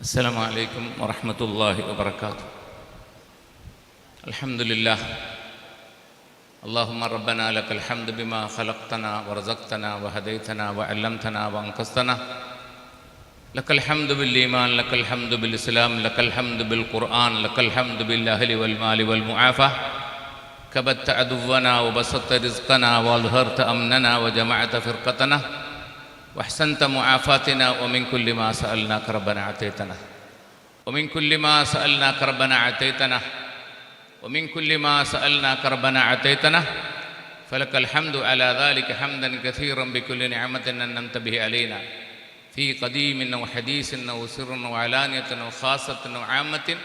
അസ്സലാമു അലൈക്കും വറഹ്മത്തുള്ളാഹി വബറകാതുഹു. അൽഹംദുലില്ലാഹ്. അല്ലാഹുമ്മ റബ്ബനാ ലക്കൽ ഹംദു ബിമാ ഖലഖ്തനാ വറസഖ്തനാ വഹദൈതനാ വഅല്ലംതനാ വഅൻഖസ്തനാ. ലക്കൽ ഹംദു ബിൽ ഈമാൻ, ലക്കൽ ഹംദു ബിൽ ഇസ്ലാം, ലക്കൽ ഹംദു ബിൽ ഖുർആൻ, ലക്കൽ ഹംദു ബിൽ അഹ്ലി വൽ മാലി വൽ മുആഫ. കബത്ത അദുവനാ വബസത്ത റിസ്ഖനാ വഅദ്ഹർത അംനനാ വജമഅത ഫിർഖതനാ വഹ്സൻത മുആഫാതിനാ വമിൻ കുല്ലി മാ സഅൽനാക റബ്ബനാ അതൈതനാ വമിൻ കുല്ലി മാ സഅൽനാക റബ്ബനാ അതൈതനാ വമിൻ കുല്ലി മാ സഅൽനാക റബ്ബനാ അതൈതനാ ഫലക്കൽ ഹംദു അലാ ദാലിക ഹംദൻ കസീറൻ ബികുല്ലി നിഅമത്തിൻ അൻഅംത ബിഹി അലൈനാ ഫീ ഖദീമിൻ വ ഹദീസിൻ വ സിർറിൻ വ അലാനിയത്തിൻ വ ഖാസത്തിൻ വ ആമത്തിൻ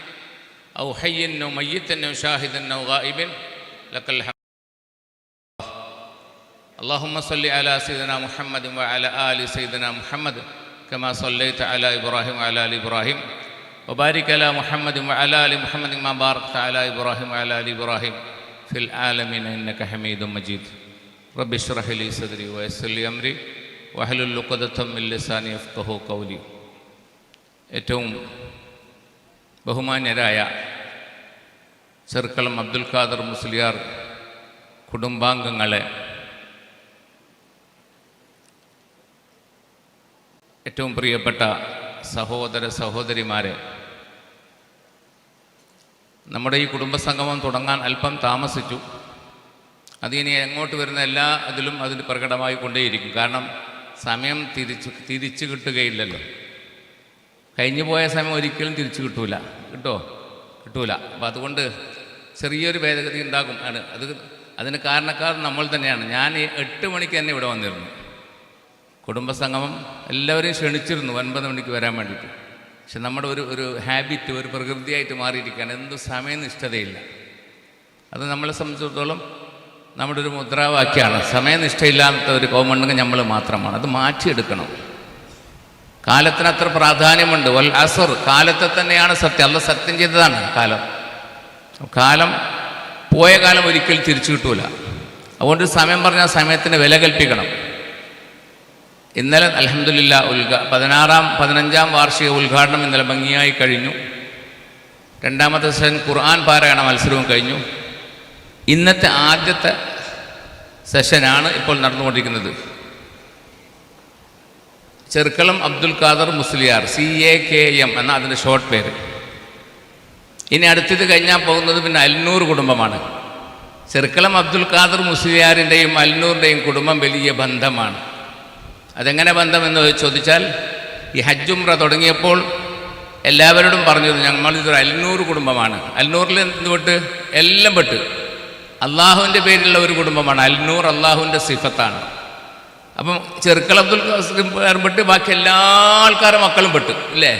ഔ ഹയ്യിൻ വ മയ്യിത്തിൻ വ ഷാഹിദിൻ വ ഗായിബിൻ ലക്കൽ ഹംദു. اللهم صل على سيدنا محمد وعلى آل سيدنا محمد كما صليت على إبراهيم وعلى آل إبراهيم وبارك على محمد وعلى آل محمد كما باركت على إبراهيم وعلى آل إبراهيم في العالمين إنك حميد مجيد. رب اشرح لي صدري ويسر لي أمري واحلل عقدة من لساني يفقهوا قولي. ഏറ്റവും ബഹുമാന്യരായ ചെർക്കളം അബ്ദുൽ ഖാദർ മുസ്ലിയാർ കുടുംബാംഗങ്ങളെ, ഏറ്റവും പ്രിയപ്പെട്ട സഹോദര സഹോദരിമാരെ, നമ്മുടെ ഈ കുടുംബസംഗമം തുടങ്ങാൻ അല്പം താമസിച്ചു. അതിനി എങ്ങോട്ട് വരുന്ന എല്ലാ ഇതിലും അതിന് പ്രകടമായി കൊണ്ടേയിരിക്കും. കാരണം സമയം തിരിച്ചു കിട്ടുകയില്ലല്ലോ. കഴിഞ്ഞു പോയ സമയം ഒരിക്കലും തിരിച്ചു കിട്ടൂല. കിട്ടൂല. അപ്പം അതുകൊണ്ട് ചെറിയൊരു ഭേദഗതി ഉണ്ടാകും. അതിന് കാരണക്കാർ നമ്മൾ തന്നെയാണ്. ഞാൻ 8 മണിക്ക് തന്നെ ഇവിടെ വന്നിരുന്നു. കുടുംബസംഗമം എല്ലാവരെയും ക്ഷണിച്ചിരുന്നു 9 മണിക്ക് വരാൻ വേണ്ടിയിട്ട്. പക്ഷെ നമ്മുടെ ഒരു ഹാബിറ്റ്, ഒരു പ്രകൃതിയായിട്ട് മാറിയിരിക്കുകയാണ്. എന്ത് സമയനിഷ്ഠതയില്ല. അത് നമ്മളെ സംബന്ധിച്ചിടത്തോളം നമ്മുടെ ഒരു മുദ്രാവാക്യമാണ്. സമയനിഷ്ഠയില്ലാത്ത ഒരു കോമണ്ണുങ്ങൾ നമ്മൾ മാത്രമാണ്. അത് മാറ്റിയെടുക്കണം. കാലത്തിന് അത്ര പ്രാധാന്യമുണ്ട്. വൽ അസർ, കാലത്തെ തന്നെയാണ് സത്യം. അല്ല സത്യം ചെയ്തതാണ് കാലം. പോയ കാലം ഒരിക്കലും തിരിച്ചു കിട്ടൂല. അതുകൊണ്ട് സമയം പറഞ്ഞാൽ സമയത്തിന് വില കൽപ്പിക്കണം. ഇന്നലെ അൽഹംദുലില്ലാഹ് 15ാം വാർഷിക ഉദ്ഘാടനം ഇന്നലെ ഭംഗിയായി കഴിഞ്ഞു. 2ാമത്തെ സെഷൻ ഖുർആൻ പാരായണ മത്സരവും കഴിഞ്ഞു. ഇന്നത്തെ ആദ്യത്തെ സെഷനാണ് ഇപ്പോൾ നടന്നുകൊണ്ടിരിക്കുന്നത്. ചെർക്കളം അബ്ദുൽ ഖാദർ മുസ്ലിയാർ, CAKM എന്ന അതിൻ്റെ ഷോർട്ട് പേര്. ഇനി അടുത്തത് കഴിഞ്ഞാൽ പോകുന്നത് പിന്നെ അൽനൂർ കുടുംബമാണ്. ചെർക്കളം അബ്ദുൽ ഖാദർ മുസ്ലിയാറിൻ്റെയും അൽനൂറിൻ്റെയും കുടുംബം വലിയ ബന്ധമാണ്. അതെങ്ങനെ ബന്ധമെന്ന് ചോദിച്ചാൽ, ഈ ഹജ്ജ് ഉംറ തുടങ്ങിയപ്പോൾ എല്ലാവരോടും പറഞ്ഞത് ഞങ്ങളിതൊരു അൽനൂർ കുടുംബമാണ്. അൽനൂറിൽ എന്തുപെട്ട്? എല്ലാം പെട്ട്. അള്ളാഹുവിൻ്റെ പേരിലുള്ള ഒരു കുടുംബമാണ്. അൽനൂർ അള്ളാഹുവിൻ്റെ സിഫത്താണ്. അപ്പം ചെർക്കൽ അബ്ദുൽ ഖാദർ പെട്ട്, ബാക്കി എല്ലാ ആൾക്കാരുടെ മക്കളും പെട്ട് ഇല്ലേ?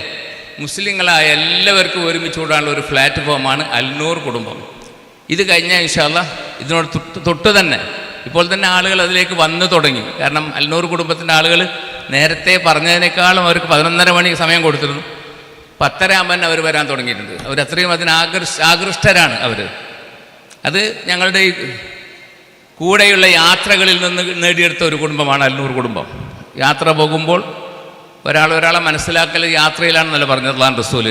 മുസ്ലിങ്ങളായ എല്ലാവർക്കും ഒരുമിച്ച് കൂടാനുള്ള ഒരു പ്ലാറ്റ്ഫോമാണ് അൽനൂർ കുടുംബം. ഇത് കഴിഞ്ഞാൽ ഇൻഷാ അല്ലാഹ് ഇതിനോട് തൊട്ട് തന്നെ ഇപ്പോൾ തന്നെ ആളുകൾ അതിലേക്ക് വന്നു തുടങ്ങി. കാരണം അൽനൂർ കുടുംബത്തിൻ്റെ ആളുകൾ നേരത്തെ പറഞ്ഞതിനേക്കാളും അവർക്ക് 11:30 മണി സമയം കൊടുത്തിരുന്നു. 10:30 ആകുമ്പോൾ അവർ വരാൻ തുടങ്ങിയിട്ടുണ്ട്. അവരത്രയും അതിന് ആകൃഷ്ടരാണ് അവർ. അത് ഞങ്ങളുടെ ഈ കൂടെയുള്ള യാത്രകളിൽ നിന്ന് നേടിയെടുത്ത ഒരു കുടുംബമാണ് അൽനൂർ കുടുംബം. യാത്ര പോകുമ്പോൾ ഒരാളെ മനസ്സിലാക്കൽ യാത്രയിലാണെന്നല്ല പറഞ്ഞത് അല്ലാഹു റസൂൽ.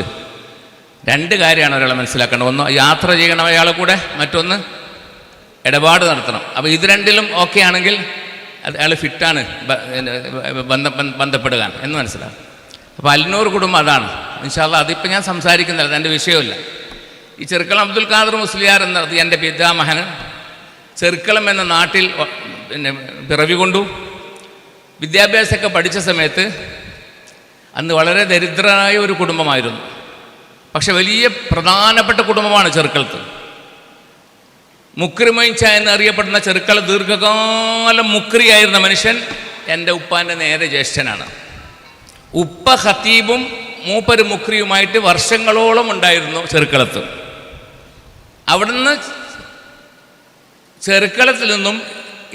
2 കാര്യമാണ് ഒരാളെ മനസ്സിലാക്കേണ്ടത്. ഒന്ന് യാത്ര ചെയ്യണം അയാളെ കൂടെ, മറ്റൊന്ന് ഇടപാട് നടത്തണം. അപ്പോൾ ഇത് രണ്ടിലും ഓക്കെ ആണെങ്കിൽ അയാൾ ഫിറ്റാണ് ബന്ധപ്പെടുക എന്ന് മനസ്സിലാവും. അപ്പോൾ അൽനൂർ കുടുംബം അതാണ്. ഇൻഷാ അല്ലാഹ് അതിപ്പോൾ ഞാൻ സംസാരിക്കുന്നില്ല, അതെൻ്റെ വിഷയമില്ല. ഈ ചെർക്കളം അബ്ദുൽ ഖാദർ മുസ്ലിയാർ എന്നത് എൻ്റെ പിതാമഹന് ചെർക്കളം എന്ന നാട്ടിൽ പിറവി കൊണ്ടു. വിദ്യാഭ്യാസമൊക്കെ പഠിച്ച സമയത്ത് അന്ന് വളരെ ദരിദ്രനായ ഒരു കുടുംബമായിരുന്നു. പക്ഷെ വലിയ പ്രധാനപ്പെട്ട കുടുംബമാണ് ചെർക്കളത്ത്. മുക്രി മൊയ്ച്ച എന്നറിയപ്പെടുന്ന ചെർക്കള ദീർഘകാലം മുക്രിയായിരുന്ന മനുഷ്യൻ എൻ്റെ ഉപ്പാൻ്റെ നേരെ ജ്യേഷ്ഠനാണ്. ഉപ്പ ഖത്തീബും മൂപ്പര് മുക്രിയുമായിട്ട് വർഷങ്ങളോളം ഉണ്ടായിരുന്നു ചെർക്കളത്ത്. അവിടുന്ന് ചെർക്കളത്തിൽ നിന്നും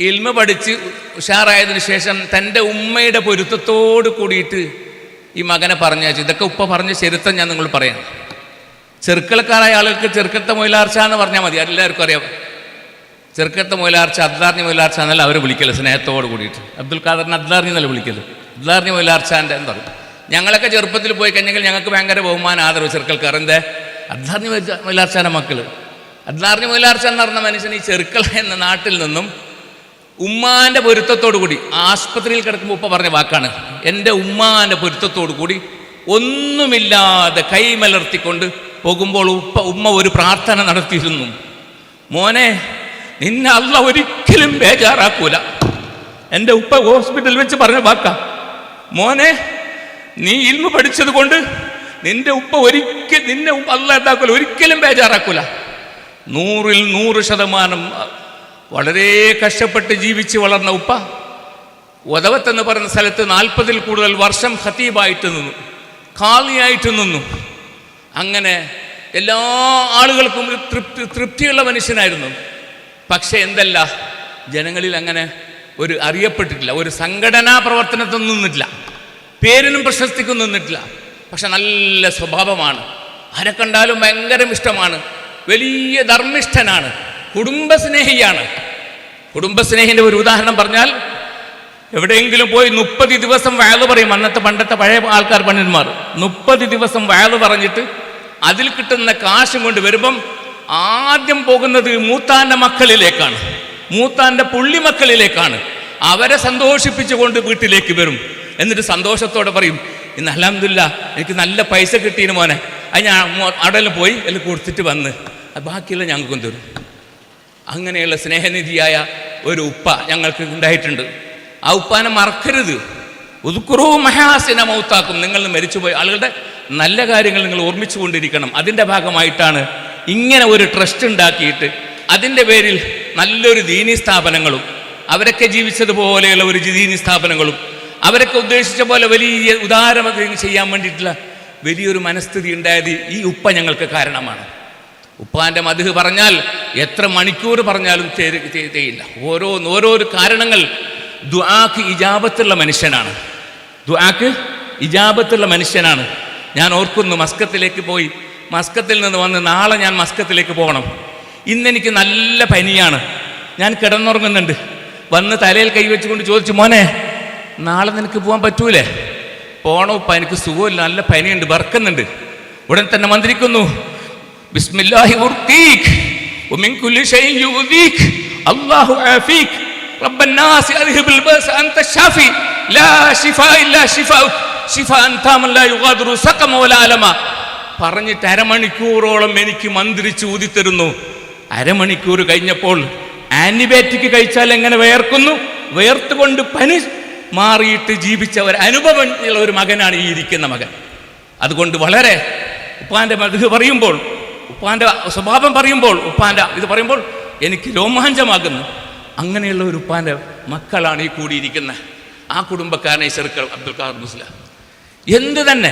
ഇൽമ പഠിച്ച് ഉഷാറായതിനു ശേഷം തൻ്റെ ഉമ്മയുടെ പൊരുത്തത്തോട് കൂടിയിട്ട് ഈ മകനെ പറഞ്ഞയച്ചു. ഇതൊക്കെ ഉപ്പ പറഞ്ഞ ചരിത്രം ഞാൻ നിങ്ങൾ പറയാം. ചെറുക്കളക്കാരായ ആളുകൾക്ക് ചെറുക്കത്തെ മൊയിലാർച്ച എന്ന് പറഞ്ഞാൽ മതി, എല്ലാവർക്കും അറിയാം. ചെറുക്കത്തെ മൊയിലാർച്ച, അദ്ദാർഞ്ഞി മൊയിലാർച്ച എന്നല്ല അവർ വിളിക്കല് സ്നേഹത്തോട് കൂടിയിട്ട്. അബ്ദുൽ ഖാദറിന് അദ്ദാർഞ്ഞി എന്നല്ല വിളിക്കല്, അദ്ദാർഞ്ഞി മൊയിലാർച്ചാൻ്റെ എന്താ പറയുക. ഞങ്ങളൊക്കെ ചെറുപ്പത്തിൽ പോയി കഴിഞ്ഞെങ്കിൽ ഞങ്ങൾക്ക് ഭയങ്കര ബഹുമാനം ആദരവ് ചെറുക്കൽക്കാർ. എന്തേ? അദ്ദാർഞ്ഞി മൊയിലാർച്ചാൻ്റെ മക്കൾ. അദ്ദാർഞ്ഞി മൊയിലാർച്ചാൻ എന്ന് പറഞ്ഞ മനുഷ്യൻ ഈ ചെറുക്കള എന്ന നാട്ടിൽ നിന്നും ഉമ്മാൻ്റെ പൊരുത്തത്തോടു കൂടി ആശുപത്രിയിൽ കിടക്കുമ്പോൾ ഉപ്പ പറഞ്ഞ വാക്കാണ്, എൻ്റെ ഉമ്മാൻ്റെ പൊരുത്തത്തോടു കൂടി ഒന്നുമില്ലാതെ കൈമലർത്തിക്കൊണ്ട് പോകുമ്പോൾ ഉമ്മ ഒരു പ്രാർത്ഥന നടത്തിയിരുന്നു. മോനെ, നിന്നെ അള്ള ഒരിക്കലും ബേജാറാക്കൂല. എൻ്റെ ഉപ്പ ഹോസ്പിറ്റലിൽ വെച്ച് പറഞ്ഞ വാക്കാ, മോനെ നീ ഇൽമു പഠിച്ചത് കൊണ്ട് നിന്റെ ഉപ്പ നിന്നെ അള്ള എന്താക്കൂല, ഒരിക്കലും ബേജാറാക്കൂല. 100% വളരെ കഷ്ടപ്പെട്ട് ജീവിച്ച് വളർന്ന ഉപ്പ ഒതവത്തെന്ന് പറയുന്ന സ്ഥലത്ത് 40-ൽ കൂടുതൽ വർഷം ഖതീബായിട്ട് നിന്നു, ഖാളിയായിട്ട് നിന്നു. അങ്ങനെ എല്ലാ ആളുകൾക്കും തൃപ്തിയുള്ള മനുഷ്യനായിരുന്നു. പക്ഷേ എന്തല്ല, ജനങ്ങളിൽ അങ്ങനെ ഒരു അറിയപ്പെട്ടിട്ടില്ല, ഒരു സംഘടനാ പ്രവർത്തനത്തിൽ നിന്നിട്ടില്ല, പേരിനും പ്രശസ്തിക്കും നിന്നിട്ടില്ല. പക്ഷെ നല്ല സ്വഭാവമാണ്, ആരെ കണ്ടാലും ഭയങ്കര ഇഷ്ടമാണ്, വലിയ ധർമ്മിഷ്ഠനാണ്, കുടുംബസ്നേഹിയാണ്. കുടുംബസ്നേഹിൻ്റെ ഒരു ഉദാഹരണം പറഞ്ഞാൽ, എവിടെയെങ്കിലും പോയി 30 ദിവസം വയല് പറയും. പണ്ടത്തെ പഴയ ആൾക്കാർ, പണ്ഡിതന്മാർ 30 ദിവസം വയല് പറഞ്ഞിട്ട് അതിൽ കിട്ടുന്ന കാശും കൊണ്ട് വരുമ്പം ആദ്യം പോകുന്നത് മൂത്താൻ്റെ മക്കളിലേക്കാണ്, മൂത്താൻ്റെ പുള്ളിമക്കളിലേക്കാണ്. അവരെ സന്തോഷിപ്പിച്ചുകൊണ്ട് വീട്ടിലേക്ക് വരും. എന്നിട്ട് സന്തോഷത്തോടെ പറയും, ഇന്ന് അൽഹംദുലില്ലാ എനിക്ക് നല്ല പൈസ കിട്ടീന് മോനെ, അത് ഞാൻ അവിടെ പോയി എല്ലാം കൊടുത്തിട്ട് വന്ന് ബാക്കിയുള്ള ഞങ്ങൾക്കും തരും. അങ്ങനെയുള്ള സ്നേഹനിധിയായ ഒരു ഉപ്പ ഞങ്ങൾക്ക് ഉണ്ടായിട്ടുണ്ട്. ആ ഉപ്പാനെ മറക്കരുത്. ഉദ്കുറൂ മഹാസിന മൗത്താക്കും, നിങ്ങൾ മരിച്ചുപോയ ആളുകളുടെ നല്ല കാര്യങ്ങൾ നിങ്ങൾ ഓർമ്മിച്ചു കൊണ്ടിരിക്കണം. അതിൻ്റെ ഭാഗമായിട്ടാണ് ഇങ്ങനെ ഒരു ട്രസ്റ്റ് ഉണ്ടാക്കിയിട്ട് അതിൻ്റെ പേരിൽ നല്ലൊരു ദീനീ സ്ഥാപനങ്ങളും അവരൊക്കെ ജീവിച്ചതുപോലെയുള്ള ഒരു ദീനീ സ്ഥാപനങ്ങളും അവരൊക്കെ ഉദ്ദേശിച്ച പോലെ വലിയ ഉദാരമൊക്കെ ചെയ്യാൻ വേണ്ടിയിട്ടുള്ള വലിയൊരു മനസ്ഥിതി ഉണ്ടായത് ഈ ഉപ്പ ഞങ്ങൾക്ക് കാരണമാണ്. ഉപ്പാൻ്റെ മദ്ഹ് പറഞ്ഞാൽ എത്ര മണിക്കൂർ പറഞ്ഞാലും ചെയ്യില്ല. ഓരോരോ കാരണങ്ങൾ. ദുആക്ക് ഇജാബത്തുള്ള മനുഷ്യനാണ്, ദുആക്ക് ഇജാബത്തുള്ള മനുഷ്യനാണ്. ഞാൻ ഓർക്കുന്നു, മസ്കത്തിലേക്ക് പോയി, മസ്കത്തിൽ നിന്ന് വന്ന് നാളെ ഞാൻ മസ്കത്തിലേക്ക് പോകണം. ഇന്നെനിക്ക് നല്ല പനിയാണ്, ഞാൻ കിടന്നുറങ്ങുന്നുണ്ട്. വന്ന് തലയിൽ കൈവച്ചുകൊണ്ട് ചോദിച്ചു, മോനെ നാളെ നിനക്ക് പോകാൻ പറ്റൂലേ? പോണോ ഉപ്പ, എനിക്ക് സുഖമില്ല, നല്ല പനിയുണ്ട്, ബർക്കുന്നുണ്ട്. ഉടൻ തന്നെ മന്ത്രിക്കുന്നു, ബിസ്മില്ലാഹി ഉർഖീക് വമിൻ കുല്ലി ഷൈഇൻ യുദീക് അല്ലാഹു ആഫീക് റബ്ബന്നാസ് അദ്ഹിബിൽ ബഅസ അൻത ഷാഫി ലാ ശിഫാ ഇല്ലാ ശിഫാഉക് ശിഫാഅൻ താമൻ ലാ യുഗാദിറു സഖമ വലാ അലമ പറഞ്ഞിട്ട് അരമണിക്കൂറോളം എനിക്ക് മന്ത്രിച്ച് ഊതിത്തരുന്നു. അരമണിക്കൂർ കഴിഞ്ഞപ്പോൾ ആന്റിബയോട്ടിക് കഴിച്ചാൽ എങ്ങനെ വിയർക്കുന്നു, വിയർത്തുകൊണ്ട് പനി മാറിയിട്ട് ജീവിച്ച ഒരു അനുഭവം ഉള്ള ഒരു മകനാണ് ഈ ഇരിക്കുന്ന മകൻ. അതുകൊണ്ട് വളരെ ഉപ്പാൻ്റെ മദ്ഹ് പറയുമ്പോൾ, ഉപ്പാൻ്റെ സ്വഭാവം പറയുമ്പോൾ, ഉപ്പാൻ്റെ ഇത് പറയുമ്പോൾ എനിക്ക് രോമാഞ്ചമാകുന്നു. അങ്ങനെയുള്ള ഒരു ഉപ്പാൻ്റെ മക്കളാണ് ഈ കൂടിയിരിക്കുന്ന ആ കുടുംബക്കാരനെ ചെറുക്കൾ അബ്ദുൽ ഖാദർ മുസ്ലിയാർ. എന്ത് തന്നെ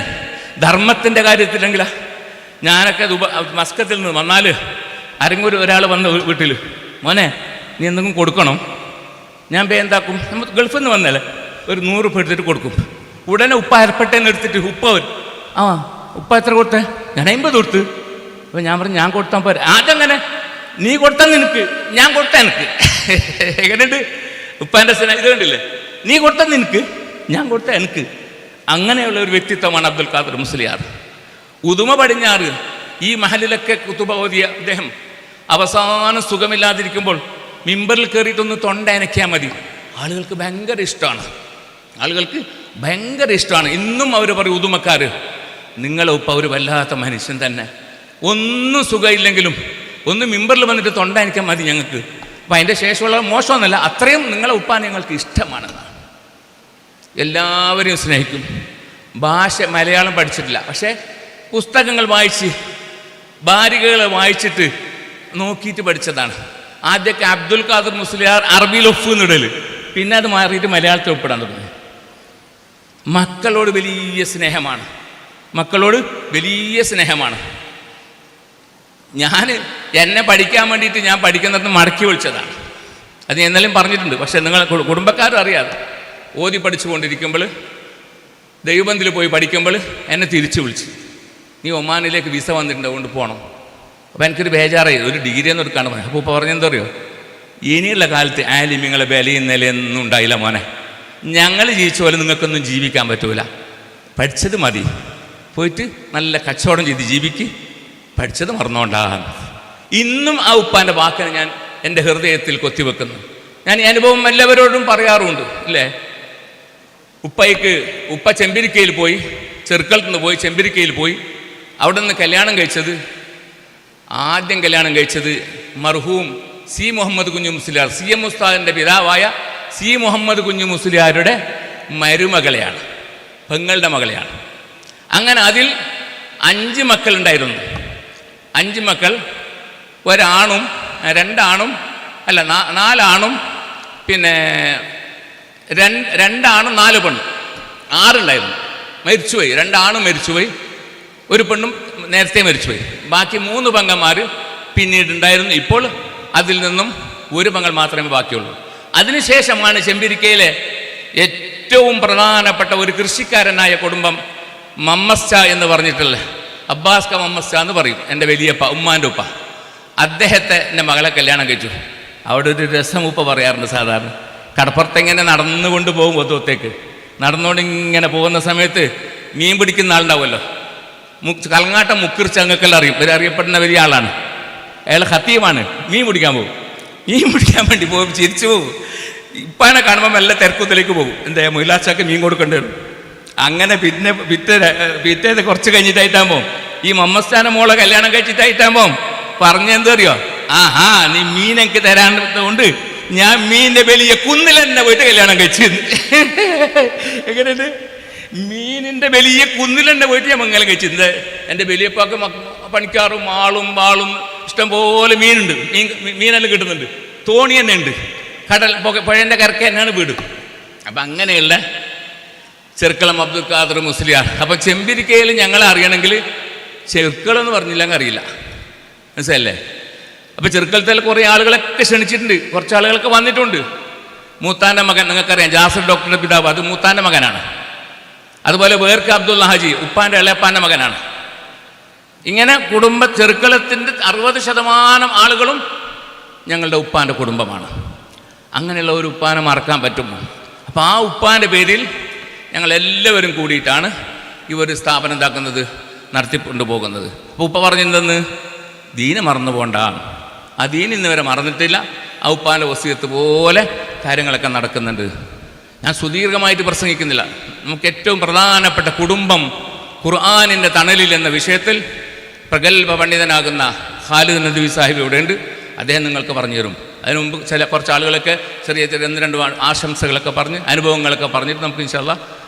ധർമ്മത്തിൻ്റെ കാര്യത്തിലെങ്കിലാ, ഞാനൊക്കെ മസ്കത്തിൽ നിന്ന് വന്നാൽ ആരെങ്കിലും ഒരാൾ വന്ന വീട്ടിൽ, മോനെ നീ എന്തെങ്കിലും കൊടുക്കണം, ഞാൻ എന്താക്കും, നമ്മൾ ഗൾഫിൽ നിന്ന് വന്നല്ലേ ഒരു 100 രൂപ എടുത്തിട്ട് കൊടുക്കും. ഉടനെ ഉപ്പ അരപ്പെട്ടേന്ന് എടുത്തിട്ട് ഉപ്പ വരും, ഉപ്പ എത്ര കൊടുത്തേ? ഞാൻ 50 കൊടുത്ത്. അപ്പോൾ ഞാൻ പറഞ്ഞു, ഞാൻ കൊടുത്താൽ പോരാ. അതെങ്ങനെ? നീ കൊടുത്താൽ നിനക്ക്, ഞാൻ കൊടുത്താൽ എനിക്ക്. എങ്ങനെയുണ്ട് ഉപ്പാൻ്റെ ഇത് കണ്ടില്ലേ? നീ കൊടുത്താൽ നിനക്ക്, ഞാൻ കൊടുത്താൽ എനിക്ക്. അങ്ങനെയുള്ള ഒരു വ്യക്തിത്വമാണ് അബ്ദുൽ ഖാദർ മുസ്ലിയാർ. ഉദുമ പടിഞ്ഞാറ് ഈ മഹലിലൊക്കെ കുത്തുബ ഓതിയ അദ്ദേഹം അവസാനം സുഖമില്ലാതിരിക്കുമ്പോൾ മിമ്പറിൽ കയറിയിട്ടൊന്ന് തൊണ്ട അനയ്ക്കാൻ മതി. ആളുകൾക്ക് ഭയങ്കര ഇഷ്ടമാണ്, ആളുകൾക്ക് ഭയങ്കര ഇഷ്ടമാണ്. ഇന്നും അവർ പറയും, ഉദുമക്കാർ നിങ്ങളെ ഉപ്പ ഒരു വല്ലാത്ത മനുഷ്യൻ തന്നെ, ഒന്നും സുഖമില്ലെങ്കിലും ഒന്ന് മിമ്പറിൽ വന്നിട്ട് തൊണ്ട അനയ്ക്കാൻ മതി ഞങ്ങൾക്ക്. അപ്പം അതിൻ്റെ ശേഷമുള്ള മോശമൊന്നുമല്ല, അത്രയും നിങ്ങളെ ഉപ്പാൻ ഞങ്ങൾക്ക് ഇഷ്ടമാണെന്നാണ്. എല്ലാവരെയും സ്നേഹിക്കും. ഭാഷ മലയാളം പഠിച്ചിട്ടില്ല, പക്ഷേ പുസ്തകങ്ങൾ വായിച്ച് ബാരികകളെ വായിച്ചിട്ട് നോക്കിയിട്ട് പഠിച്ചതാണ്. ആദ്യമൊക്കെ അബ്ദുൽ ഖാദർ മുസ്ലിയാർ അറബിയിൽ ഒഫ് എന്നിടൽ, പിന്നെ അത് മാറിയിട്ട് മലയാളത്തിൽ ഒപ്പിടാൻ തുടങ്ങി. മക്കളോട് വലിയ സ്നേഹമാണ്, മക്കളോട് വലിയ സ്നേഹമാണ്. എന്നെ പഠിക്കാൻ വേണ്ടിയിട്ട് ഞാൻ പഠിക്കുന്നിടത്ത് മടക്കി വിളിച്ചതാണ്. അത് ഞാൻ എന്നാലും പറഞ്ഞിട്ടുണ്ട്. പക്ഷേ നിങ്ങൾ കുടുംബക്കാരും അറിയാതെ ഓതി പഠിച്ചുകൊണ്ടിരിക്കുമ്പോൾ ദൈവബന്ധിൽ പോയി പഠിക്കുമ്പോൾ എന്നെ തിരിച്ചു വിളിച്ചു, നീ ഒമാനിലേക്ക് വിസ വന്നിട്ടുണ്ട്, അതുകൊണ്ട് പോകണം. അപ്പോൾ എനിക്കൊരു ബേജാറായി, ഒരു ഡിഗ്രി എന്ന് എടുക്കാണ്ട് പോയി. അപ്പോൾ പറഞ്ഞെന്താ അറിയോ, ഇനിയുള്ള കാലത്ത് ആലിമ്യങ്ങളെ വിലയും നിലയൊന്നും ഉണ്ടായില്ല മോനെ, ഞങ്ങൾ ജീവിച്ച പോലെ നിങ്ങൾക്കൊന്നും ജീവിക്കാൻ പറ്റൂല. പഠിച്ചത് മതി, പോയിട്ട് നല്ല കച്ചവടം ചെയ്ത് ജീവിക്ക്, പഠിച്ചത് മറന്നോണ്ടാണ്. ഇന്നും ആ ഉപ്പാൻ്റെ വാക്കിനെ ഞാൻ എൻ്റെ ഹൃദയത്തിൽ കൊത്തിവെക്കുന്നു. ഞാൻ ഈ അനുഭവം എല്ലാവരോടും പറയാറുണ്ട് ഇല്ലേ. ഉപ്പ ചെമ്പിരിക്കയിൽ പോയി, ചെറുക്കലത്ത് നിന്ന് പോയി ചെമ്പിരിക്കയിൽ പോയി. അവിടെ നിന്ന് ആദ്യം കല്യാണം കഴിച്ചത് മർഹൂം സി മുഹമ്മദ് കുഞ്ഞു മുസ്ലിയാർ, സി എം ഉസ്താദിൻ്റെ പിതാവായ സി മുഹമ്മദ് കുഞ്ഞു മുസ്ലിയാരുടെ മരുമകളെയാണ്, പെങ്ങളുടെ മകളെയാണ്. അങ്ങനെ അതിൽ 5 മക്കളുണ്ടായിരുന്നു. 5 മക്കൾ, 4 ആണും 4 ആണും പിന്നെ 2 ആണും 4 പെണ്ണും, 6 ഉണ്ടായിരുന്നു. മരിച്ചുപോയി. 2 ആണും മരിച്ചുപോയി, 1 പെണ്ണും നേരത്തെ മരിച്ചുപോയി. ബാക്കി 3 പെങ്ങന്മാർ പിന്നീടുണ്ടായിരുന്നു. ഇപ്പോൾ അതിൽ നിന്നും 1 പെങ്ങൾ മാത്രമേ ബാക്കിയുള്ളൂ. അതിനുശേഷമാണ് ചെമ്പിരിക്കയിലെ ഏറ്റവും പ്രധാനപ്പെട്ട ഒരു കൃഷിക്കാരനായ കുടുംബം മമ്മസ്ച എന്ന് പറഞ്ഞിട്ടുള്ള അബ്ബാസ് ക മമ്മസ്ച എന്ന് പറയും, എൻ്റെ വലിയപ്പ, ഉമ്മാൻ്റെ ഉപ്പ. അദ്ദേഹത്തെ എൻ്റെ മകളെ കല്യാണം കഴിച്ചു. അവിടെ ഒരു രസം ഉപ്പ പറയാറുണ്ട്. സാധാരണ കടപ്പുറത്തെങ്ങനെ നടന്നുകൊണ്ട് പോകും, ഒത്തുത്തേക്ക് നടന്നുകൊണ്ട് ഇങ്ങനെ പോകുന്ന സമയത്ത് മീൻ പിടിക്കുന്ന ആളുണ്ടാവുമല്ലോ, കലങ്ങാട്ടം മുക്കിറിച്ച് അങ്ങക്കെല്ലാം അറിയും, അറിയപ്പെടുന്ന വലിയ ആളാണ്. അയാൾ ഖത്തീമാണ്. മീൻ പിടിക്കാൻ പോകും. മീൻ പിടിക്കാൻ വേണ്ടി പോകും, ചിരിച്ചു പോകും. ഇപ്പാനെ കാണുമ്പോൾ മെല്ലെ തിരക്കുത്തിലേക്ക് പോകും. എന്താ മൊയിലാച്ചാക്ക് മീൻ കൊടുക്കേണ്ടി വരും. അങ്ങനെ പിറ്റേത് കുറച്ച് കഴിഞ്ഞിട്ടായിട്ടാകുമ്പോൾ ഈ മമ്മസ്ഥാന മോളെ കല്യാണം കഴിച്ചിട്ടായിട്ടാകുമ്പോൾ പറഞ്ഞെന്തറിയോ, ആഹാ നീ മീൻ എനിക്ക് തരാണ്ട് ഞാൻ മീനിന്റെ വലിയ കുന്നിൽ തന്നെ പോയിട്ട് കല്യാണം കഴിച്ചു. എങ്ങനെയുണ്ട്? മീനിന്റെ വലിയ കുന്നിൽ തന്നെ പോയിട്ട് ഞാൻ മംഗലം കഴിച്ചിരുന്നത്. എൻ്റെ വലിയപ്പാക്ക് പണിക്കാറും ആളും വാളും ഇഷ്ടംപോലെ മീനുണ്ട്, മീനെല്ലാം കിട്ടുന്നുണ്ട്, തോണി തന്നെ ഉണ്ട്, പുഴൻ്റെ കരക്ക് തന്നെയാണ് വീട്. അപ്പം അങ്ങനെയുള്ള ചെറുക്കളം അബ്ദുൽ ഖാദർ മുസ്ലിയാർ. അപ്പം ചെമ്പിരിക്കയിൽ ഞങ്ങളെ അറിയണമെങ്കിൽ ചെറുക്കളെന്ന് പറഞ്ഞില്ലെങ്കിൽ അറിയില്ല, മനസ്സിലല്ലേ? അപ്പം ചെറുക്കലത്തിൽ കുറേ ആളുകളൊക്കെ ക്ഷണിച്ചിട്ടുണ്ട്, കുറച്ച് ആളുകളൊക്കെ വന്നിട്ടുണ്ട്. മൂത്താൻ്റെ മകൻ നിങ്ങൾക്കറിയാം, ജാസിർ ഡോക്ടറുടെ പിതാവ്, അത് മൂത്താൻ്റെ മകനാണ്. അതുപോലെ വേർക്ക് അബ്ദുള്ള ഹാജി ഉപ്പാൻ്റെ ഇളയപ്പാൻ്റെ മകനാണ്. ഇങ്ങനെ ചെറുക്കളത്തിൻ്റെ 60% ആളുകളും ഞങ്ങളുടെ ഉപ്പാൻ്റെ കുടുംബമാണ്. അങ്ങനെയുള്ള ഒരു ഉപ്പാനെ മറക്കാൻ പറ്റുമോ? അപ്പോൾ ആ ഉപ്പാൻ്റെ പേരിൽ ഞങ്ങളെല്ലാവരും കൂടിയിട്ടാണ് ഈ ഒരു സ്ഥാപനം ഇതാക്കുന്നത്, നടത്തിക്കൊണ്ടു പോകുന്നത്. അപ്പോൾ ഉപ്പ പറഞ്ഞെന്തെന്ന്, ദീന് മറന്നു പോകണ്ട. ആ ദീൻ ഇന്ന് വരെ മറന്നിട്ടില്ല. ആ ഉപ്പാൻ്റെ വസിയത്ത് പോലെ കാര്യങ്ങളൊക്കെ നടക്കുന്നുണ്ട്. ഞാൻ സുദീർഘമായിട്ട് പ്രസംഗിക്കുന്നില്ല. നമുക്ക് ഏറ്റവും പ്രധാനപ്പെട്ട കുടുംബം ഖുർആനിൻ്റെ തണലിൽ എന്ന വിഷയത്തിൽ പ്രഗത്ഭ പണ്ഡിതനാകുന്ന ഖാലിദ് നദ്വി സാഹിബ് ഇവിടെയുണ്ട്. അദ്ദേഹം നിങ്ങൾക്ക് പറഞ്ഞു തരും. അതിനു മുമ്പ് കുറച്ച് ആളുകളൊക്കെ ചെറിയ 1-2 ആശംസകളൊക്കെ പറഞ്ഞ് അനുഭവങ്ങളൊക്കെ പറഞ്ഞിട്ട് നമുക്ക് ഇൻഷാ അല്ലാഹ്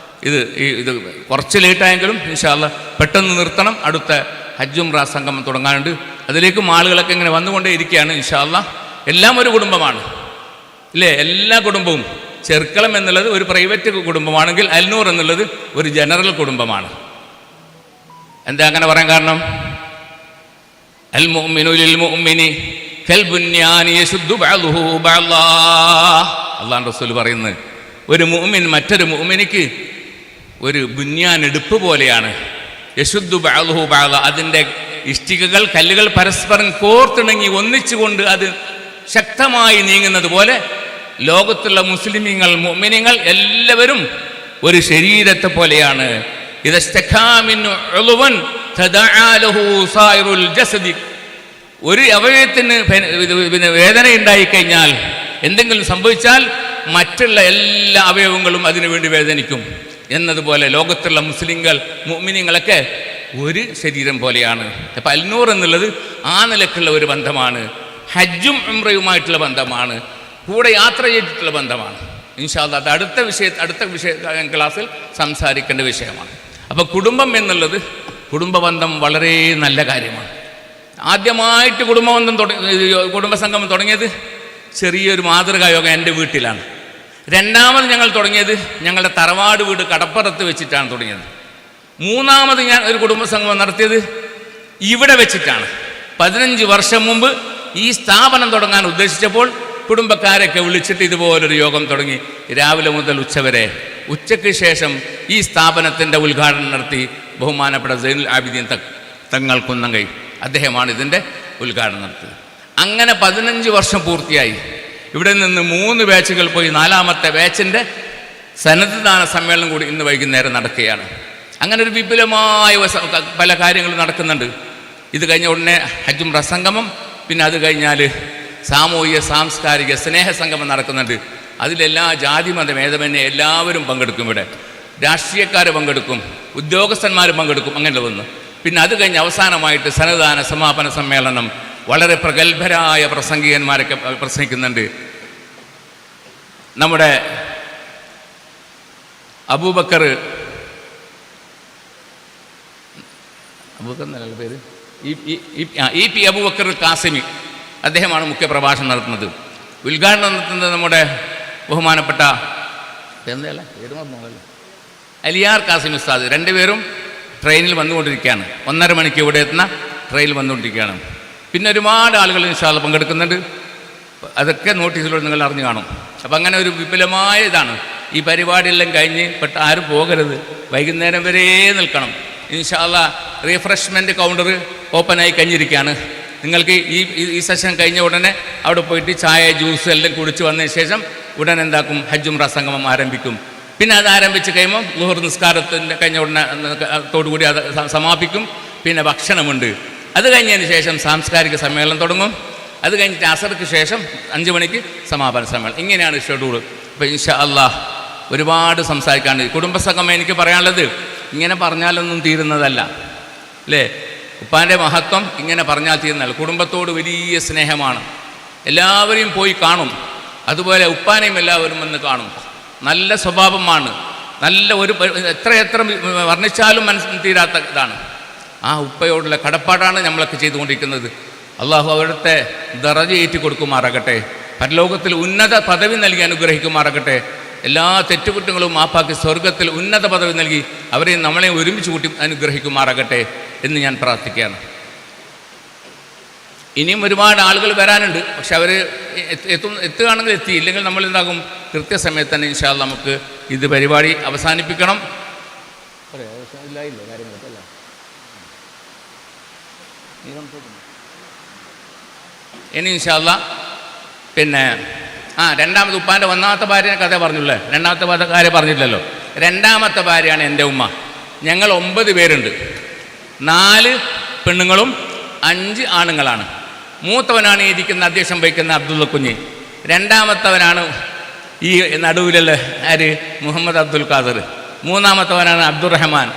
ഇത് കുറച്ച് ലേറ്റായെങ്കിലും ഇൻഷാ അല്ലാഹ് പെട്ടെന്ന് നിർത്തണം. അടുത്ത ഹജ്ജ് ഉംറ സംഗമം തുടങ്ങാനുണ്ട്. അതിലേക്കും ആളുകളൊക്കെ ഇങ്ങനെ വന്നുകൊണ്ടേ ഇരിക്കുകയാണ്. ഇൻഷാ അല്ലാഹ് എല്ലാം ഒരു കുടുംബമാണ് ഇല്ലേ? എല്ലാ കുടുംബവും. ചെറുക്കളം എന്നുള്ളത് ഒരു പ്രൈവറ്റ് കുടുംബമാണെങ്കിൽ അൽനൂർ എന്നുള്ളത് ഒരു ജനറൽ കുടുംബമാണ്. എന്താ അങ്ങനെ പറയാൻ കാരണം? അൽ മുഅ്മിനു ലിൽ മുഅ്മിനി കൽ ബുന്യാനി യശുദ്ദു ബഅ്ദുഹു ബഅ്ദാ. അല്ലാഹു റസൂൽ പറയുന്നത്, ഒരു മുഅ്മിൻ മറ്റൊരു മുഅ്മിനിക്ക് ഒരു ബുന്യാൻ എടുപ്പ് പോലെയാണ്. യശുദ്ദു ബഅ്ദുഹു ബഅ്ദാ, അതിൻ്റെ ഇഷ്ടികകൾ കല്ലുകൾ പരസ്പരം കോർത്തിണങ്ങി ഒന്നിച്ചുകൊണ്ട് അത് ശക്തമായി നീങ്ങുന്നത് പോലെ ലോകത്തുള്ള മുസ്ലിമീങ്ങൾ മുഅ്മിനീങ്ങൾ എല്ലാവരും ഒരു ശരീരത്തെ പോലെയാണ്. ഒരു അവയവത്തിന് വേദന ഉണ്ടായിക്കഴിഞ്ഞാൽ, എന്തെങ്കിലും സംഭവിച്ചാൽ മറ്റുള്ള എല്ലാ അവയവങ്ങളും അതിനുവേണ്ടി വേദനിക്കും എന്നതുപോലെ ലോകത്തുള്ള മുസ്ലിങ്ങൾ മുഅ്മിനീങ്ങളൊക്കെ ഒരു ശരീരം പോലെയാണ്. അപ്പം അൽനൂർ എന്നുള്ളത് ആ നിലക്കുള്ള ഒരു ബന്ധമാണ്. ഹജ്ജും ഉംറയുമായിട്ടുള്ള ബന്ധമാണ്, കൂടെ യാത്ര ചെയ്തിട്ടുള്ള ബന്ധമാണ്. ഇൻഷാ അല്ലാഹ് അത് അടുത്ത വിഷയ ക്ലാസ്സിൽ സംസാരിക്കേണ്ട വിഷയമാണ്. അപ്പോൾ കുടുംബം എന്നുള്ളത്, കുടുംബബന്ധം വളരെ നല്ല കാര്യമാണ്. ആദ്യമായിട്ട് കുടുംബസംഗമം തുടങ്ങിയത് ചെറിയൊരു മാതൃകാ യോഗം എൻ്റെ വീട്ടിലാണ്. രണ്ടാമത് ഞങ്ങൾ തുടങ്ങിയത് ഞങ്ങളുടെ തറവാട് വീട് കടപ്പുറത്ത് വെച്ചിട്ടാണ് തുടങ്ങിയത്. മൂന്നാമത് ഞാൻ ഒരു കുടുംബസംഗമം നടത്തിയത് ഇവിടെ വെച്ചിട്ടാണ്. 15 വർഷം മുമ്പ് ഈ സ്ഥാപനം തുടങ്ങാൻ ഉദ്ദേശിച്ചപ്പോൾ കുടുംബക്കാരൊക്കെ വിളിച്ചിട്ട് ഇതുപോലൊരു യോഗം തുടങ്ങി. രാവിലെ മുതൽ ഉച്ചവരെ, ഉച്ചയ്ക്ക് ശേഷം ഈ സ്ഥാപനത്തിൻ്റെ ഉദ്ഘാടനം നടത്തി ബഹുമാനപ്പെട്ട സൈനുൽ ആബിദീൻ തങ്ങൾ കുന്നംകൈ, അദ്ദേഹമാണ് ഇതിൻ്റെ ഉദ്ഘാടനം നടത്തിയത്. അങ്ങനെ 15 വർഷം പൂർത്തിയായി. ഇവിടെ നിന്ന് 3 ബാച്ചുകൾ പോയി 4ാമത്തെ ബാച്ചിൻ്റെ സനദ്ദാന സമ്മേളനം കൂടി ഇന്ന് വൈകുന്നേരം നടക്കുകയാണ്. അങ്ങനെ ഒരു വിപുലമായ പല കാര്യങ്ങളും നടക്കുന്നുണ്ട്. ഇത് കഴിഞ്ഞ ഉടനെ ഹജ്ജും സംഗമം, പിന്നെ അത് കഴിഞ്ഞാൽ സാമൂഹിക സാംസ്കാരിക സ്നേഹ സംഗമം നടക്കുന്നുണ്ട്. അതിലെല്ലാ ജാതി മത ഭേദമന്യേ എല്ലാവരും പങ്കെടുക്കും. ഇവിടെ രാഷ്ട്രീയക്കാർ പങ്കെടുക്കും, ഉദ്യോഗസ്ഥന്മാർ പങ്കെടുക്കും, അങ്ങനെ വന്നു. പിന്നെ അത് കഴിഞ്ഞ് അവസാനമായിട്ട് സന്നദ്ധാന സമാപന സമ്മേളനം. വളരെ പ്രഗത്ഭരായ പ്രസംഗികന്മാരൊക്കെ പ്രസംഗിക്കുന്നുണ്ട്. നമ്മുടെ അബൂബക്കർ എന്നല്ല പേര്, ഇ.പി. അബൂബക്കർ കാസിമി, അദ്ദേഹമാണ് മുഖ്യ പ്രഭാഷണം നടത്തുന്നത്. ഉദ്ഘാടനം നടത്തുന്നത് നമ്മുടെ ബഹുമാനപ്പെട്ട അലിയാർ കാസിം ഉസ്താദ്. രണ്ടുപേരും ട്രെയിനിൽ വന്നുകൊണ്ടിരിക്കുകയാണ്. 1.5 മണിക്ക് ഇവിടെ എത്തുന്ന ട്രെയിനിൽ വന്നുകൊണ്ടിരിക്കുകയാണ്. പിന്നെ ഒരുപാട് ആളുകൾ ഇൻഷാ അല്ലാഹ് പങ്കെടുക്കുന്നുണ്ട്. അതൊക്കെ നോട്ടീസിലൂടെ നിങ്ങൾ അറിഞ്ഞു കാണും. അപ്പം അങ്ങനെ ഒരു വിപുലമായ ഇതാണ്. ഈ പരിപാടിയെല്ലാം കഴിഞ്ഞ് ആരും പോകരുത്, വൈകുന്നേരം വരെ നിൽക്കണം. ഇൻഷാ അല്ലാഹ് റീഫ്രഷ്മെൻറ്റ് കൗണ്ടർ ഓപ്പണായി കഴിഞ്ഞിരിക്കുകയാണ്. നിങ്ങൾക്ക് ഈ സെഷൻ കഴിഞ്ഞ ഉടനെ അവിടെ പോയിട്ട് ചായ ജ്യൂസ് എല്ലാം കുടിച്ച് വന്നതിന് ശേഷം ഉടനെ എന്താക്കും, ഹജ്ജും സംഗമം ആരംഭിക്കും. പിന്നെ അത് ആരംഭിച്ച് കഴിയുമ്പോൾ ളുഹർ നിസ്കാരത്തിൻ്റെ കഴിഞ്ഞ ഉടനെ തോടുകൂടി അത് സമാപിക്കും. പിന്നെ ഭക്ഷണമുണ്ട്. അത് കഴിഞ്ഞതിന് ശേഷം സാംസ്കാരിക സമ്മേളനം തുടങ്ങും. അത് കഴിഞ്ഞിട്ട് അസർക്ക് ശേഷം 5 മണിക്ക് സമാപന സമ്മേളനം. ഇങ്ങനെയാണ് ഷെഡ്യൂൾ. അപ്പോൾ ഇൻഷാ അല്ലാഹ് ഒരുപാട് സംസാരിക്കാണ്ട്. കുടുംബസംഗമം എനിക്ക് പറയാനുള്ളത് ഇങ്ങനെ പറഞ്ഞാലൊന്നും തീരുന്നതല്ല, അല്ലേ? ഉപ്പാൻ്റെ മഹത്വം ഇങ്ങനെ പറഞ്ഞാൽ തീരുന്നതല്ല. കുടുംബത്തോട് വലിയ സ്നേഹമാണ്. എല്ലാവരെയും പോയി കാണും. അതുപോലെ ഉപ്പാനെയും എല്ലാവരും വന്ന് കാണും. നല്ല സ്വഭാവമാണ്. നല്ല എത്ര വർണ്ണിച്ചാലും മനസ്സിൽ തീരാത്ത ഇതാണ്. ആ ഉപ്പയോടുള്ള കടപ്പാടാണ് നമ്മളൊക്കെ ചെയ്തുകൊണ്ടിരിക്കുന്നത്. അള്ളാഹു അവിടുത്തെ ദറജ ഏറ്റി കൊടുക്കുമാറാകട്ടെ. പരലോകത്തിൽ ഉന്നത പദവി നൽകി അനുഗ്രഹിക്കുമാറാകട്ടെ. എല്ലാ തെറ്റുകുറ്റങ്ങളും മാപ്പാക്കി സ്വർഗത്തിൽ ഉന്നത പദവി നൽകി അവരെയും നമ്മളെയും ഒരുമിച്ച് കൂട്ടി അനുഗ്രഹിക്കുമാറാകട്ടെ എന്ന് ഞാൻ പ്രാർത്ഥിക്കുകയാണ്. ഇനിയും ഒരുപാട് ആളുകൾ വരാനുണ്ട്. പക്ഷെ അവർ എത്തുകയാണെങ്കിൽ എത്തി, ഇല്ലെങ്കിൽ നമ്മളെന്താകും, കൃത്യസമയത്ത് തന്നെ ഇൻഷാ അല്ലാഹ് നമുക്ക് ഇത് പരിപാടി അവസാനിപ്പിക്കണം. ഇനി ഇൻഷാ അല്ലാഹ് പിന്നെ രണ്ടാമത്തെ ഉപ്പാൻ്റെ ഒന്നാമത്തെ ഭാര്യ കഥ പറഞ്ഞില്ലേ? രണ്ടാമത്തെ കാര്യം പറഞ്ഞില്ലല്ലോ. രണ്ടാമത്തെ ഭാര്യയാണ് എൻ്റെ ഉമ്മ. ഞങ്ങൾ 9 പേരുണ്ട്. 4 പെണ്ണുങ്ങളും 5 ആണുങ്ങളാണ്. മൂത്തവനാണ് ഇരിക്കുന്ന അധ്യക്ഷം വഹിക്കുന്ന അബ്ദുള്ള കുഞ്ഞ്. രണ്ടാമത്തവനാണ് ഈ നടുവിലുള്ള ആര്, മുഹമ്മദ് അബ്ദുൽ ഖാദർ. മൂന്നാമത്തവനാണ് അബ്ദുറഹ്മാൻ.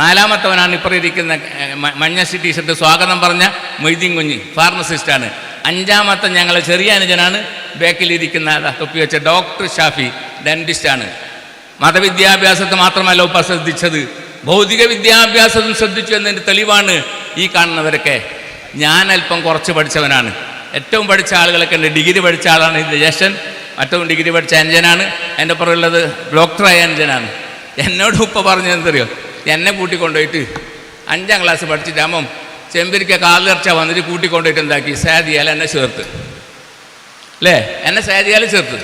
4-മത്തവനാണ് ഇപ്പോൾ ഇരിക്കുന്ന മഞ്ഞ ടീഷർട്ട് സ്വാഗതം പറഞ്ഞ മൊയ്തീൻ കുഞ്ഞ്, ഫാർമസിസ്റ്റാണ്. 5-മത്തെ ഞങ്ങളെ ചെറിയ അനുജനാണ് ബാക്കിലിരിക്കുന്ന തൊപ്പി വെച്ച ഡോക്ടർ ഷാഫി, ഡെന്റിസ്റ്റാണ്. മതവിദ്യാഭ്യാസത്തെ മാത്രമല്ല ഉപ്പ ശ്രദ്ധിച്ചത്, ഭൗതിക വിദ്യാഭ്യാസവും ശ്രദ്ധിച്ചു എന്നതിൻ്റെ തെളിവാണ് ഈ കാണുന്നവരൊക്കെ. ഞാൻ അല്പം കുറച്ച് പഠിച്ചവനാണ്. ഏറ്റവും പഠിച്ച ആളുകളൊക്കെ ഉണ്ട്. ഡിഗ്രി പഠിച്ച ആളാണ് ഇത് ജ്യേഷ്ഠൻ, മറ്റവും ഡിഗ്രി പഠിച്ച അഞ്ജനാണ്. എൻ്റെ പുറമുള്ളത് ഡോക്ടറായ അഞ്ജനാണ്. എന്നോട് ഉപ്പ പറഞ്ഞതെന്തറിയോ, എന്നെ കൂട്ടിക്കൊണ്ടുപോയിട്ട് 5ാം ക്ലാസ് പഠിച്ചിട്ടാകുമ്പം ചെമ്പരിക്ക കാലിറച്ച വന്നിട്ട് കൂട്ടിക്കൊണ്ടുപോയിട്ട് എന്താക്കി, സാദിയാൽ എന്നെ ചേർത്ത്, അല്ലേ? എന്നെ സാദിയാൽ ചേർത്ത്.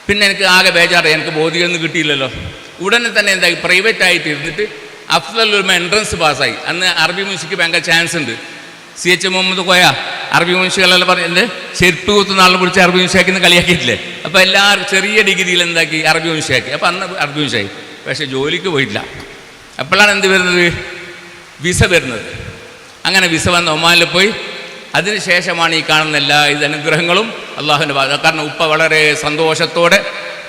പിന്നെ എനിക്ക് ആകെ ബേജാറ്, എനിക്ക് ബോധിയൊന്നും കിട്ടിയില്ലല്ലോ. ഉടനെ തന്നെ എന്താക്കി, പ്രൈവറ്റ് ആയിട്ട് ഇരുന്നിട്ട് അഫ്സൽ ഉൽമ എൻട്രൻസ് പാസ്സായി. അന്ന് അറബി മ്യൂസിക്ക് ഭയങ്കര ചാൻസ് ഉണ്ട്. CH മുഹമ്മദ് കോയ അറബി മ്യൂസിക്കുകളെല്ലാം പറഞ്ഞിട്ട് ചെരുപ്പ് കുത്തുന്ന ആളെ പിടിച്ച് അറബി മ്യൂസിക്കാക്കിന്ന് കളിയാക്കിയിട്ടില്ലേ? അപ്പോൾ എല്ലാവരും ചെറിയ ഡിഗ്രിയിൽ എന്താക്കി, അറബി മ്യൂസിക്കാക്കി. അപ്പോൾ അന്ന് അറബി മ്യൂസിക്കായി. പക്ഷേ ജോലിക്ക് പോയിട്ടില്ല. അപ്പോഴാണ് എന്ത് വരുന്നത്, വിസ വരുന്നത്. അങ്ങനെ വിസ വന്ന് ഒമാനിൽ പോയി. അതിനുശേഷമാണ് ഈ കാണുന്ന എല്ലാ അനുഗ്രഹങ്ങളും അള്ളാഹുവിൻ്റെ ഭാഗം. കാരണം ഉപ്പ വളരെ സന്തോഷത്തോടെ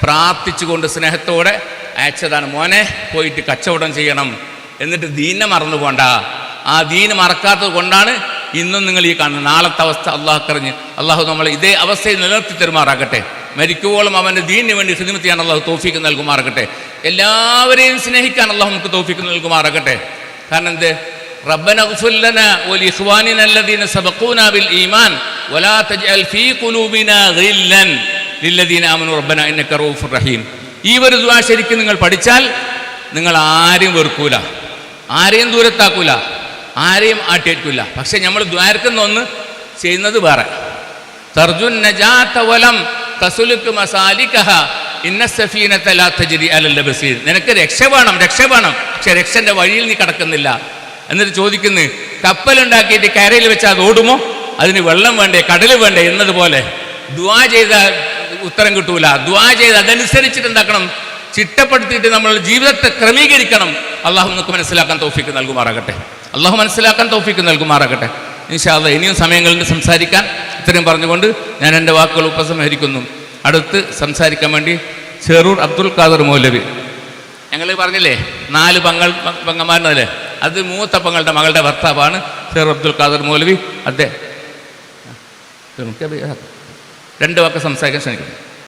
പ്രാർത്ഥിച്ചുകൊണ്ട് സ്നേഹത്തോടെ അയച്ചതാണ്. മോനെ പോയിട്ട് കച്ചവടം ചെയ്യണം, എന്നിട്ട് ദീനെ മറന്നു പോണ്ട. ആ ദീന് മറക്കാത്തത് കൊണ്ടാണ് ഇന്നും നിങ്ങൾ ഈ കാണുന്നത്. നാളത്തെ അവസ്ഥ അള്ളാഹു അറിഞ്ഞ് അള്ളാഹു നമ്മളെ ഇതേ അവസ്ഥയിൽ നിലനിർത്തി തരുമാറാകട്ടെ. മരിക്കുവോളം അവൻ്റെ ദീനിന് വേണ്ടി ഖിദ്മത്ത് ചെയ്യാൻ അള്ളാഹു തൗഫീക്ക് നൽകുമാറാകട്ടെ. എല്ലാവരെയും സ്നേഹിക്കാൻ അള്ളാഹു നമുക്ക് തൗഫീക്ക് നൽകുമാറാകട്ടെ. കാരണം എന്ത്, റബ്ബന ഗ്ഫിർ ലനാ വലിഇഖ്വാനിന അല്ലദീന സബഖൂനാ ബിൽ ഈമാൻ വലാ തജ്അൽ ഫീ ഖുലൂബിനാ ഗില്ലൻ ലില്ലദീന ആമനൂ റബ്ബനാ ഇന്നക റഊഫുർ റഹീം. ഈ ഒരു ദുആ ശരിക്കും നിങ്ങൾ പഠിച്ചാൽ നിങ്ങൾ ആരെയും വെറുക്കൂല, ആരെയും ദൂരത്താക്കൂല, ആരെയും ആട്ടിയേക്കൂല. പക്ഷെ നമ്മൾ ദ്വാരക്കുന്ന ഒന്ന് ചെയ്യുന്നത് വേറെ. തർജുൻ നജാത വലം തസുലുക് മസാലികഹ ഇന്ന സഫീനത ലാ തജ്രി അലൽ ബസീർ. നിനക്ക് രക്ഷ വേണം, പക്ഷെ രക്ഷൻ്റെ വഴിയിൽ നീ കടക്കുന്നില്ല. എന്നിട്ട് ചോദിക്കുന്നു, കപ്പലുണ്ടാക്കിയിട്ട് കരയിൽ വെച്ചാൽ അത് ഓടുമോ? അതിന് വെള്ളം വേണ്ടേ, കടൽ വേണ്ടേ എന്നതുപോലെ ദുആ ചെയ്ത ഉത്തരം കിട്ടൂല. ദുആ ചെയ്ത് അതനുസരിച്ചിട്ട് എന്താക്കണം, ചിട്ടപ്പെടുത്തിയിട്ട് നമ്മളുടെ ജീവിതത്തെ ക്രമീകരിക്കണം. അള്ളാഹു നമുക്ക് മനസ്സിലാക്കാൻ തൗഫീക്ക് നൽകുമാറാകട്ടെ. അള്ളാഹു മനസ്സിലാക്കാൻ തൗഫീക്ക് നൽകുമാറാകട്ടെ. ഇൻഷാ അല്ലാഹ് ഇനിയും സമയങ്ങളിൽ സംസാരിക്കാൻ ഇത്രയും പറഞ്ഞുകൊണ്ട് ഞാൻ എൻ്റെ വാക്കുകൾ ഉപസംഹരിക്കുന്നു. അടുത്ത് സംസാരിക്കാൻ വേണ്ടി ചെറൂർ അബ്ദുൽ ഖാദർ മൗലവി. ഞങ്ങൾ പറഞ്ഞില്ലേ 4 പെങ്ങന്മാരല്ലേ, അത് മൂത്ത പെങ്ങളുടെ മകളുടെ ഭർത്താവാണ് ചെറൂർ അബ്ദുൽ ഖാദർ മൗലവി. അദ്ദേഹം 2 വാക്ക് സംസാരിക്കാൻ ശ്രമിക്കുന്നു.